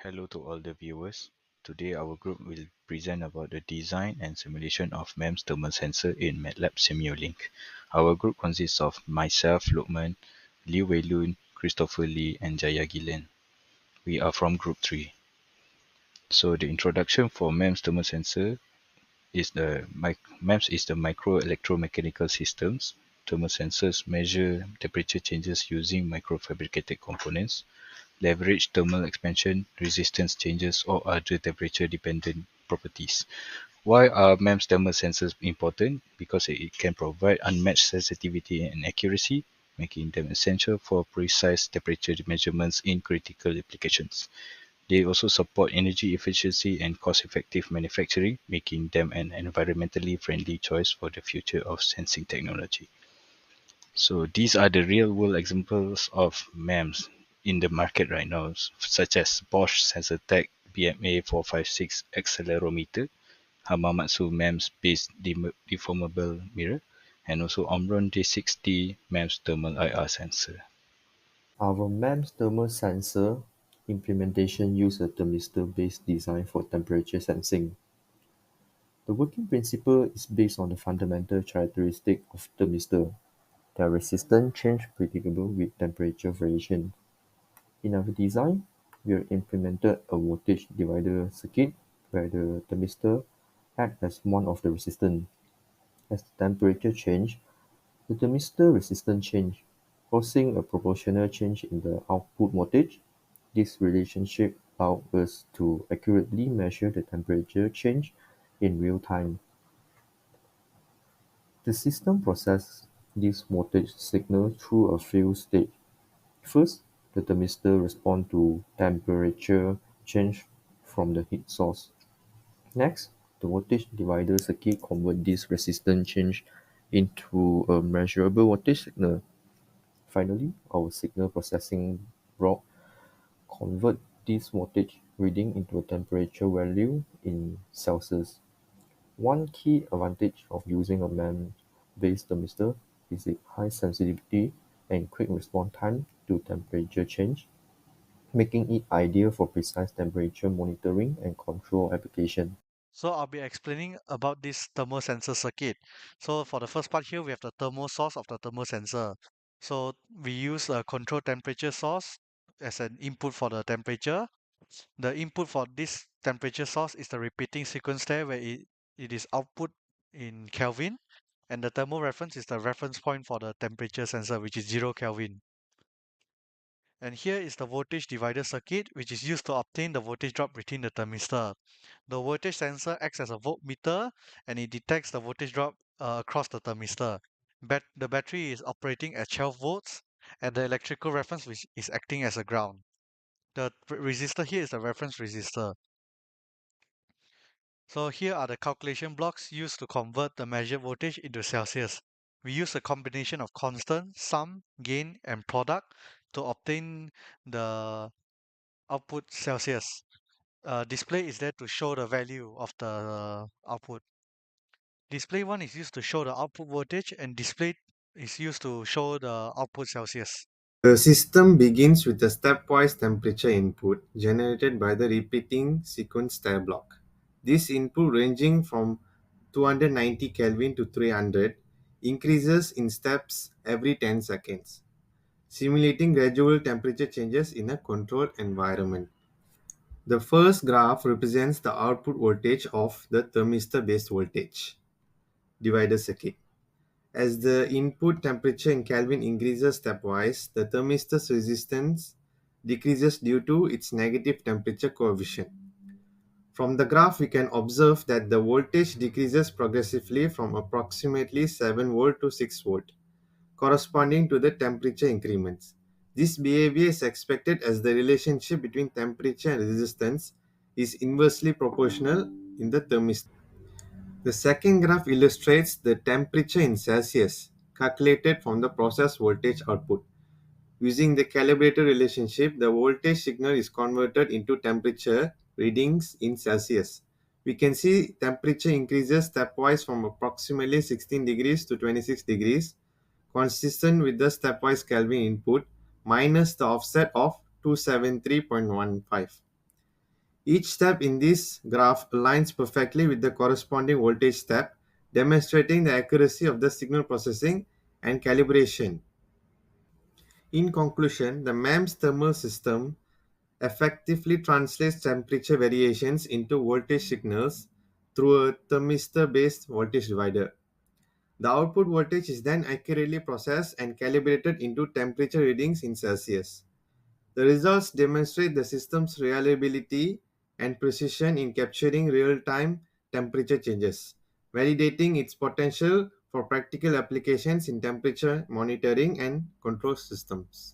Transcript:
Hello to all the viewers. Today our group will present about the design and simulation of MEMS thermal sensor in MATLAB Simulink. Our group consists of myself, Luqman, Lee Wei Lun, Christopher Lee and Jaiya Gilen. We are from group 3. So the introduction for MEMS thermal sensor is MEMS is the micro electromechanical systems. Thermal sensors measure temperature changes using microfabricated components, leverage thermal expansion, resistance changes, or other temperature-dependent properties. Why are MEMS thermal sensors important? Because it can provide unmatched sensitivity and accuracy, making them essential for precise temperature measurements in critical applications. They also support energy efficiency and cost-effective manufacturing, making them an environmentally friendly choice for the future of sensing technology. So these are the real-world examples of MEMS in the market right now, such as Bosch SensorTech BMA 456 accelerometer, Hamamatsu MEMS-based deformable mirror, and also Omron D60 MEMS thermal IR sensor. Our MEMS thermal sensor implementation uses a thermistor-based design for temperature sensing. The working principle is based on the fundamental characteristic of thermistor. Their resistance change predictable with temperature variation. In our design, we have implemented a voltage divider circuit where the thermistor acts as one of the resistance. As the temperature change, the thermistor resistance change, causing a proportional change in the output voltage. This relationship allows us to accurately measure the temperature change in real time. The system processes this voltage signal through a few stages. First, the thermistor responds to temperature change from the heat source. Next, the voltage divider circuit converts this resistance change into a measurable voltage signal. Finally, our signal processing block converts this voltage reading into a temperature value in Celsius. One key advantage of using a MEMS-based thermistor is its high sensitivity and quick response time to temperature change, making it ideal for precise temperature monitoring and control applications. So I'll be explaining about this thermal sensor circuit. So for the first part here, we have the thermal source of the thermal sensor. So we use a control temperature source as an input for the temperature. The input for this temperature source is the repeating sequence there where it is output in Kelvin. And the thermal reference is the reference point for the temperature sensor, which is 0 Kelvin. And here is the voltage divider circuit, which is used to obtain the voltage drop between the thermistor. The voltage sensor acts as a voltmeter and it detects the voltage drop across the thermistor. The battery is operating at 12 volts and the electrical reference which is acting as a ground. The resistor here is the reference resistor. So here are the calculation blocks used to convert the measured voltage into Celsius. We use a combination of constant, sum, gain, and product to obtain the output Celsius. Display is there to show the value of the output. Display 1 is used to show the output voltage and display is used to show the output Celsius. The system begins with a stepwise temperature input generated by the repeating sequence step block. This input, ranging from 290 Kelvin to 300, increases in steps every 10 seconds, simulating gradual temperature changes in a controlled environment. The first graph represents the output voltage of the thermistor-based voltage divider circuit. As the input temperature in Kelvin increases stepwise, the thermistor's resistance decreases due to its negative temperature coefficient. From the graph, we can observe that the voltage decreases progressively from approximately 7 volt to 6 volt, corresponding to the temperature increments. This behavior is expected as the relationship between temperature and resistance is inversely proportional in the thermistor. The second graph illustrates the temperature in Celsius calculated from the process voltage output. Using the calibrated relationship, the voltage signal is converted into temperature readings in Celsius. We can see temperature increases stepwise from approximately 16 degrees to 26 degrees, consistent with the stepwise Kelvin input minus the offset of 273.15. Each step in this graph aligns perfectly with the corresponding voltage step, demonstrating the accuracy of the signal processing and calibration. In conclusion, the MEMS thermal system effectively translates temperature variations into voltage signals through a thermistor-based voltage divider. The output voltage is then accurately processed and calibrated into temperature readings in Celsius. The results demonstrate the system's reliability and precision in capturing real-time temperature changes, validating its potential for practical applications in temperature monitoring and control systems.